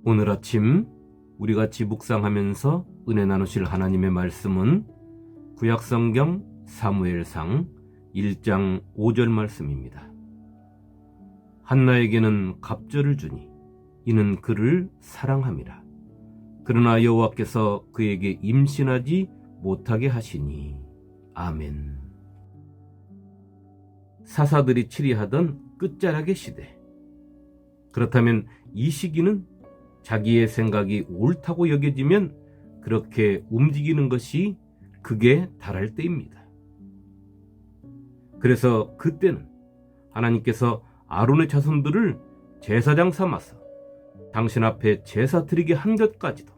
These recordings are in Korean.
오늘 아침 우리 같이 묵상하면서 은혜 나누실 하나님의 말씀은 구약성경 사무엘상 1장 5절 말씀입니다. 한나에게는 갑절을 주니 이는 그를 사랑함이라. 그러나 여호와께서 그에게 임신하지 못하게 하시니. 아멘. 사사들이 치리하던 끝자락의 시대. 그렇다면 이 시기는 자기의 생각이 옳다고 여겨지면 그렇게 움직이는 것이 극에 달할 때입니다. 그래서 그때는 하나님께서 아론의 자손들을 제사장 삼아서 당신 앞에 제사 드리게 한 것까지도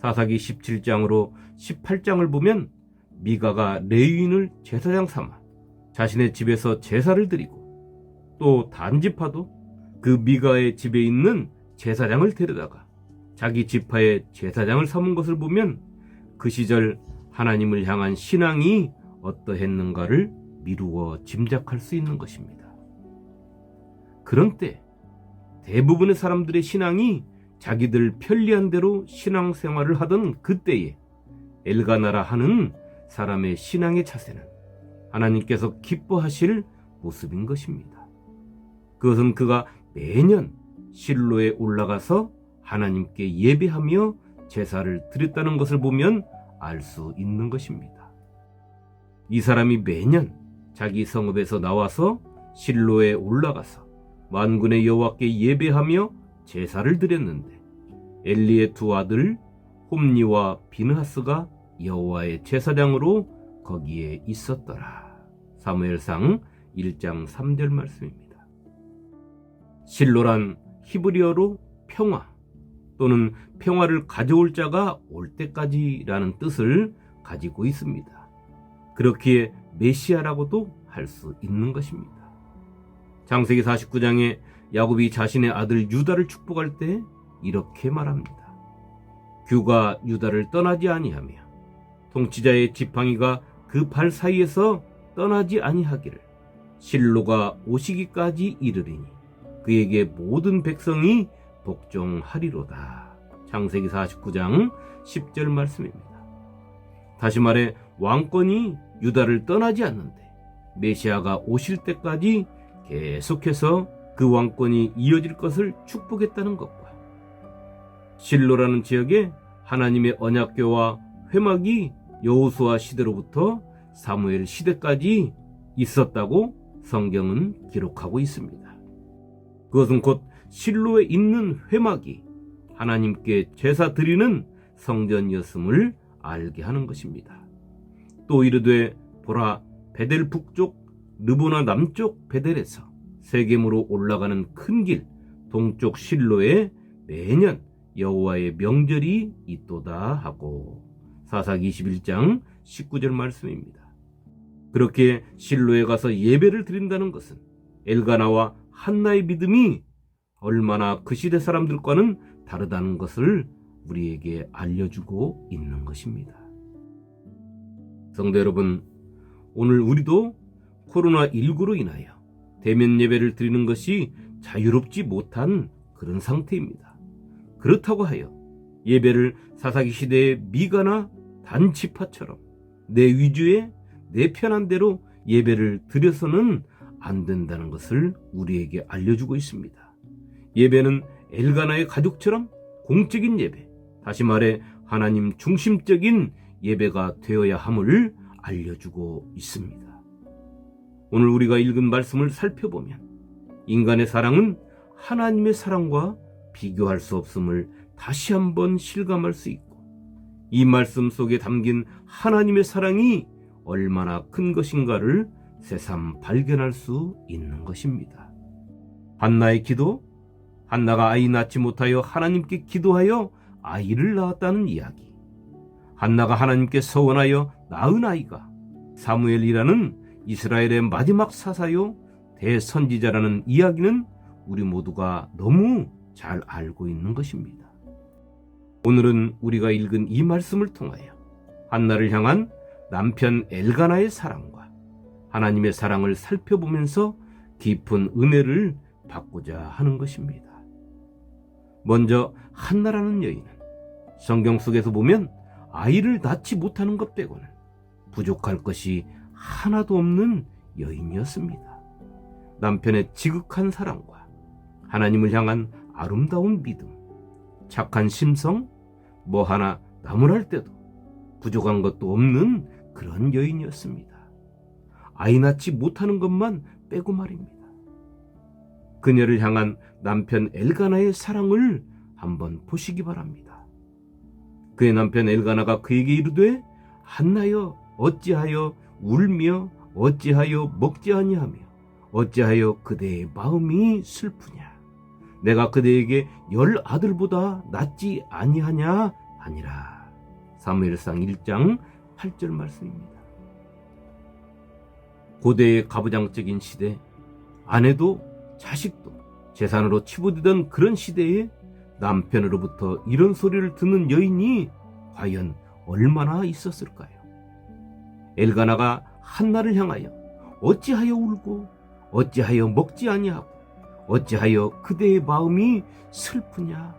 사사기 17장으로 18장을 보면 미가가 레위인을 제사장 삼아 자신의 집에서 제사를 드리고 또 단지파도 그 미가의 집에 있는 제사장을 데려다가 자기 지파의 제사장을 삼은 것을 보면 그 시절 하나님을 향한 신앙이 어떠했는가를 미루어 짐작할 수 있는 것입니다. 그런 때 대부분의 사람들의 신앙이 자기들 편리한 대로 신앙생활을 하던 그때에 엘가나라 하는 사람의 신앙의 자세는 하나님께서 기뻐하실 모습인 것입니다. 그것은 그가 매년 실로에 올라가서 하나님께 예배하며 제사를 드렸다는 것을 보면 알 수 있는 것입니다. 이 사람이 매년 자기 성읍에서 나와서 실로에 올라가서 만군의 여호와께 예배하며 제사를 드렸는데 엘리의 두 아들 홈니와 비느하스가 여호와의 제사장으로 거기에 있었더라. 사무엘상 1장 3절 말씀입니다. 실로란 히브리어로 평화 또는 평화를 가져올 자가 올 때까지라는 뜻을 가지고 있습니다. 그렇기에 메시아라고도 할 수 있는 것입니다. 창세기 49장에 야곱이 자신의 아들 유다를 축복할 때 이렇게 말합니다. 규가 유다를 떠나지 아니하며 통치자의 지팡이가 그 발 사이에서 떠나지 아니하기를 실로가 오시기까지 이르리니 그에게 모든 백성이 복종하리로다. 창세기 49장 10절 말씀입니다. 다시 말해 왕권이 유다를 떠나지 않는데 메시아가 오실 때까지 계속해서 그 왕권이 이어질 것을 축복했다는 것과 실로라는 지역에 하나님의 언약궤와 회막이 여호수아 시대로부터 사무엘 시대까지 있었다고 성경은 기록하고 있습니다. 그것은 곧 실로에 있는 회막이 하나님께 제사 드리는 성전이었음을 알게 하는 것입니다. 또 이르되 보라 베델 북쪽 르보나 남쪽 베델에서 세겜으로 올라가는 큰 길 동쪽 실로에 매년 여호와의 명절이 있도다 하고 사사기 21장 19절 말씀입니다. 그렇게 실로에 가서 예배를 드린다는 것은 엘가나와 한나의 믿음이 얼마나 그 시대 사람들과는 다르다는 것을 우리에게 알려주고 있는 것입니다. 성도 여러분, 오늘 우리도 코로나19로 인하여 대면 예배를 드리는 것이 자유롭지 못한 그런 상태입니다. 그렇다고 하여 예배를 사사기 시대의 미가나 단지파처럼 내 위주에 내 편한 대로 예배를 드려서는 안 된다는 것을 우리에게 알려주고 있습니다. 예배는 엘가나의 가족처럼 공적인 예배, 다시 말해 하나님 중심적인 예배가 되어야 함을 알려주고 있습니다. 오늘 우리가 읽은 말씀을 살펴보면 인간의 사랑은 하나님의 사랑과 비교할 수 없음을 다시 한번 실감할 수 있고 이 말씀 속에 담긴 하나님의 사랑이 얼마나 큰 것인가를 새삼 발견할 수 있는 것입니다. 한나의 기도, 한나가 아이 낳지 못하여 하나님께 기도하여 아이를 낳았다는 이야기, 한나가 하나님께 서원하여 낳은 아이가 사무엘이라는 이스라엘의 마지막 사사요 대선지자라는 이야기는 우리 모두가 너무 잘 알고 있는 것입니다. 오늘은 우리가 읽은 이 말씀을 통하여 한나를 향한 남편 엘가나의 사랑과 하나님의 사랑을 살펴보면서 깊은 은혜를 받고자 하는 것입니다. 먼저 한나라는 여인은 성경 속에서 보면 아이를 낳지 못하는 것 빼고는 부족할 것이 하나도 없는 여인이었습니다. 남편의 지극한 사랑과 하나님을 향한 아름다운 믿음, 착한 심성, 뭐 하나 나무랄 때도 부족한 것도 없는 그런 여인이었습니다. 아이 낳지 못하는 것만 빼고 말입니다. 그녀를 향한 남편 엘가나의 사랑을 한번 보시기 바랍니다. 그의 남편 엘가나가 그에게 이르되 한나여 어찌하여 울며 어찌하여 먹지 아니하며 어찌하여 그대의 마음이 슬프냐. 내가 그대에게 10 아들보다 낫지 아니하냐 하니라. 사무엘상 1장 8절 말씀입니다. 고대의 가부장적인 시대, 아내도 자식도 재산으로 치부되던 그런 시대에 남편으로부터 이런 소리를 듣는 여인이 과연 얼마나 있었을까요? 엘가나가 한나를 향하여 어찌하여 울고 어찌하여 먹지 아니하고 어찌하여 그대의 마음이 슬프냐,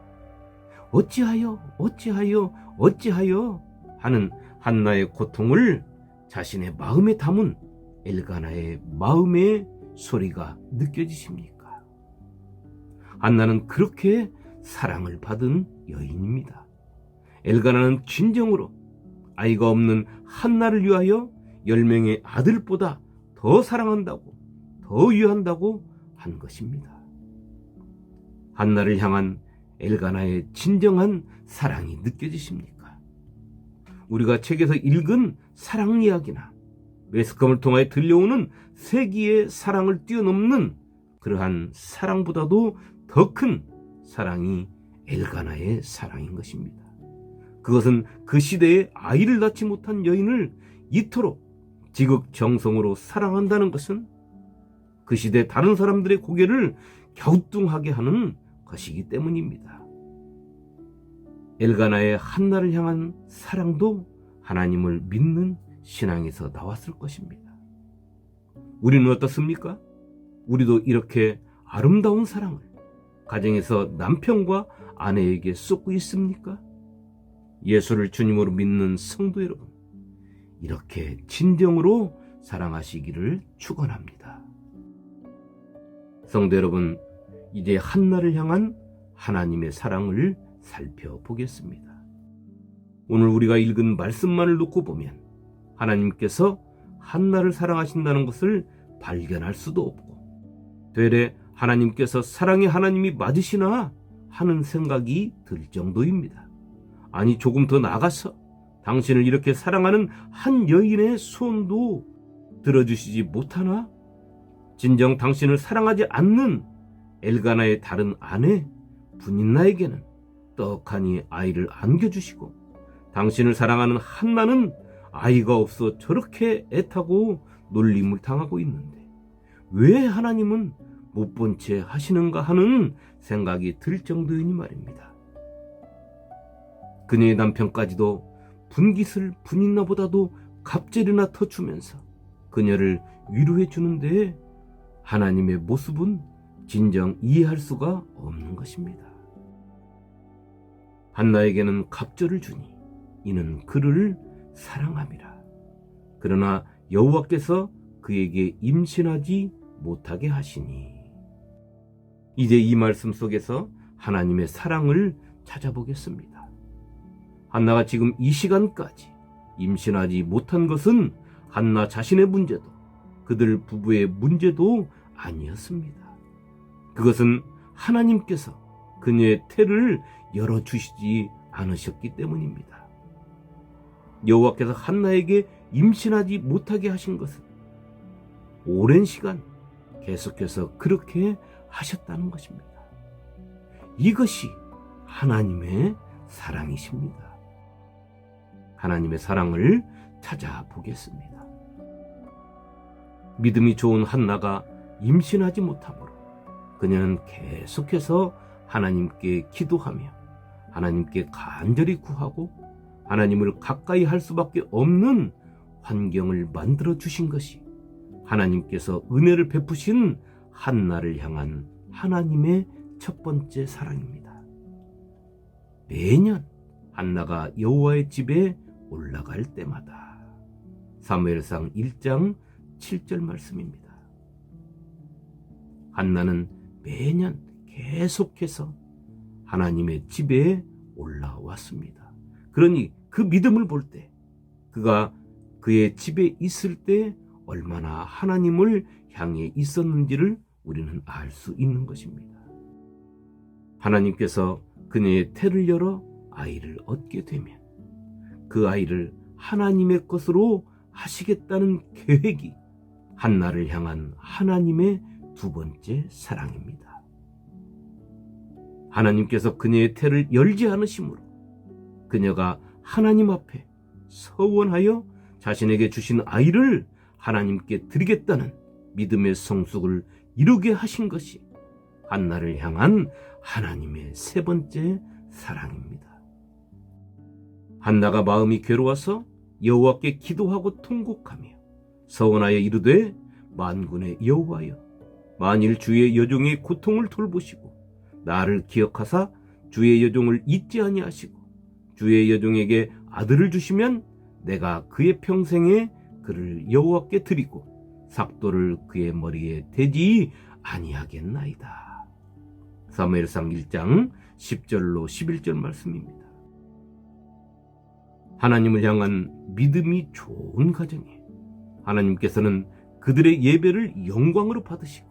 어찌하여 하는 한나의 고통을 자신의 마음에 담은 엘가나의 마음의 소리가 느껴지십니까? 한나는 그렇게 사랑을 받은 여인입니다. 엘가나는 진정으로 아이가 없는 한나를 위하여 10명의 아들보다 더 사랑한다고, 더 위한다고 한 것입니다. 한나를 향한 엘가나의 진정한 사랑이 느껴지십니까? 우리가 책에서 읽은 사랑 이야기나 매스컴을 통하여 들려오는 세기의 사랑을 뛰어넘는 그러한 사랑보다도 더 큰 사랑이 엘가나의 사랑인 것입니다. 그것은 그 시대에 아이를 낳지 못한 여인을 이토록 지극정성으로 사랑한다는 것은 그 시대 다른 사람들의 고개를 갸우뚱하게 하는 것이기 때문입니다. 엘가나의 한나를 향한 사랑도 하나님을 믿는 신앙에서 나왔을 것입니다. 우리는 어떻습니까? 우리도 이렇게 아름다운 사랑을 가정에서 남편과 아내에게 쏟고 있습니까? 예수를 주님으로 믿는 성도 여러분, 이렇게 진정으로 사랑하시기를 축원합니다. 성도 여러분, 이제 한나를 향한 하나님의 사랑을 살펴보겠습니다. 오늘 우리가 읽은 말씀만을 놓고 보면 하나님께서 한나를 사랑하신다는 것을 발견할 수도 없고, 되레 하나님께서 사랑의 하나님이 맞으시나 하는 생각이 들 정도입니다. 아니, 조금 더 나아가서 당신을 이렇게 사랑하는 한 여인의 소원도 들어주시지 못하나? 진정 당신을 사랑하지 않는 엘가나의 다른 아내 분인나에게는 떡하니 아이를 안겨주시고, 당신을 사랑하는 한나는 아이가 없어 저렇게 애타고 놀림을 당하고 있는데 왜 하나님은 못 본 채 하시는가 하는 생각이 들 정도이니 말입니다. 그녀의 남편까지도 분깃을 분인나보다도 갑절이나 더 주면서 그녀를 위로해 주는데 하나님의 모습은 진정 이해할 수가 없는 것입니다. 한나에게는 갑절을 주니 이는 그를 사랑함이라. 그러나 여호와께서 그에게 임신하지 못하게 하시니. 이제 이 말씀 속에서 하나님의 사랑을 찾아보겠습니다. 한나가 지금 이 시간까지 임신하지 못한 것은 한나 자신의 문제도 그들 부부의 문제도 아니었습니다. 그것은 하나님께서 그녀의 태를 열어주시지 않으셨기 때문입니다. 여호와께서 한나에게 임신하지 못하게 하신 것은 오랜 시간 계속해서 그렇게 하셨다는 것입니다. 이것이 하나님의 사랑이십니다. 하나님의 사랑을 찾아보겠습니다. 믿음이 좋은 한나가 임신하지 못하므로 그녀는 계속해서 하나님께 기도하며 하나님께 간절히 구하고 하나님을 가까이 할 수밖에 없는 환경을 만들어 주신 것이 하나님께서 은혜를 베푸신 한나를 향한 하나님의 첫 번째 사랑입니다. 매년 한나가 여호와의 집에 올라갈 때마다. 사무엘상 1장 7절 말씀입니다. 한나는 매년 계속해서 하나님의 집에 올라왔습니다. 그러니 그 믿음을 볼 때, 그가 그의 집에 있을 때 얼마나 하나님을 향해 있었는지를 우리는 알 수 있는 것입니다. 하나님께서 그녀의 태를 열어 아이를 얻게 되면 그 아이를 하나님의 것으로 하시겠다는 계획이 한나를 향한 하나님의 두 번째 사랑입니다. 하나님께서 그녀의 태를 열지 않으심으로 그녀가 하나님 앞에 서원하여 자신에게 주신 아이를 하나님께 드리겠다는 믿음의 성숙을 이루게 하신 것이 한나를 향한 하나님의 세 번째 사랑입니다. 한나가 마음이 괴로워서 여호와께 기도하고 통곡하며 서원하여 이르되, 만군의 여호와여, 만일 주의 여종의 고통을 돌보시고 나를 기억하사 주의 여종을 잊지 아니하시고 주의 여종에게 아들을 주시면 내가 그의 평생에 그를 여호와께 드리고 삭도를 그의 머리에 대지 아니하겠나이다. 사무엘상 1장 10절로 11절 말씀입니다. 하나님을 향한 믿음이 좋은 가정에 하나님께서는 그들의 예배를 영광으로 받으시고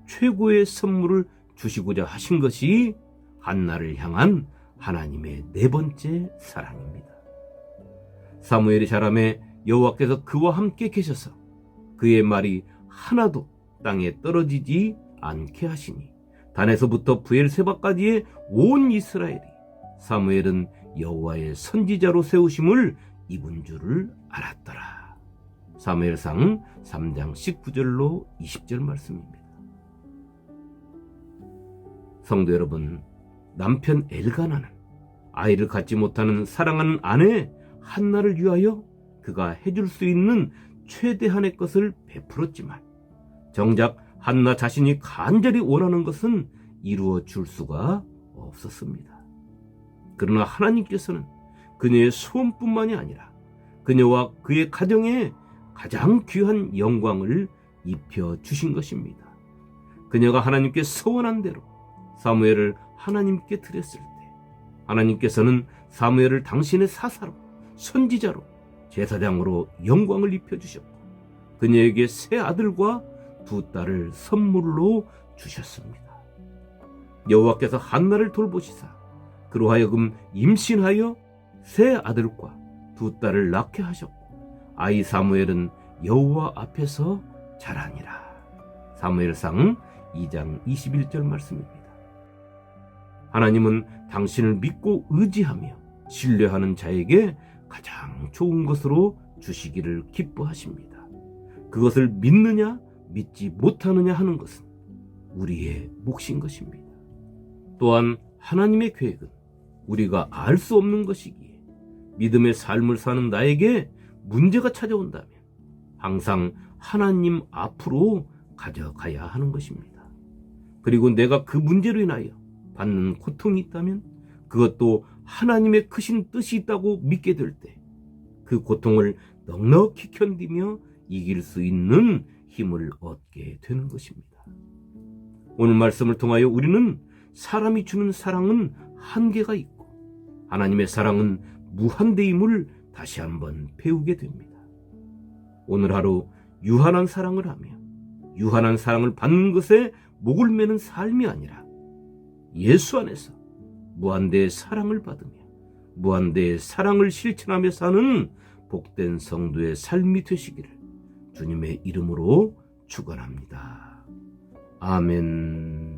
최고의 선물을 주시고자 하신 것이 한나를 향한 하나님의 네 번째 사랑입니다. 사무엘이 자라매 여호와께서 그와 함께 계셔서 그의 말이 하나도 땅에 떨어지지 않게 하시니 단에서부터 브엘세바까지의 온 이스라엘이 사무엘은 여호와의 선지자로 세우심을 입은 줄을 알았더라. 사무엘상 3장 19절로 20절 말씀입니다. 성도 여러분, 남편 엘가나는 아이를 갖지 못하는 사랑하는 아내 한나를 위하여 그가 해줄 수 있는 최대한의 것을 베풀었지만 정작 한나 자신이 간절히 원하는 것은 이루어 줄 수가 없었습니다. 그러나 하나님께서는 그녀의 소원뿐만이 아니라 그녀와 그의 가정에 가장 귀한 영광을 입혀주신 것입니다. 그녀가 하나님께 서원한 대로 사무엘을 하나님께 드렸을 때 하나님께서는 사무엘을 당신의 사사로, 선지자로, 제사장으로 영광을 입혀주셨고 그녀에게 세 아들과 두 딸을 선물로 주셨습니다. 여호와께서 한나를 돌보시사 그로 하여금 임신하여 세 아들과 두 딸을 낳게 하셨고 아이 사무엘은 여호와 앞에서 자라니라. 사무엘상 2장 21절 말씀입니다. 하나님은 당신을 믿고 의지하며 신뢰하는 자에게 가장 좋은 것으로 주시기를 기뻐하십니다. 그것을 믿느냐 믿지 못하느냐 하는 것은 우리의 몫인 것입니다. 또한 하나님의 계획은 우리가 알 수 없는 것이기에 믿음의 삶을 사는 나에게 문제가 찾아온다면 항상 하나님 앞으로 가져가야 하는 것입니다. 그리고 내가 그 문제로 인하여 받는 고통이 있다면 그것도 하나님의 크신 뜻이 있다고 믿게 될 때 그 고통을 넉넉히 견디며 이길 수 있는 힘을 얻게 되는 것입니다. 오늘 말씀을 통하여 우리는 사람이 주는 사랑은 한계가 있고 하나님의 사랑은 무한대임을 다시 한번 배우게 됩니다. 오늘 하루 유한한 사랑을 하며 유한한 사랑을 받는 것에 목을 매는 삶이 아니라 예수 안에서 무한대의 사랑을 받으며 무한대의 사랑을 실천하며 사는 복된 성도의 삶이 되시기를 주님의 이름으로 축원합니다. 아멘.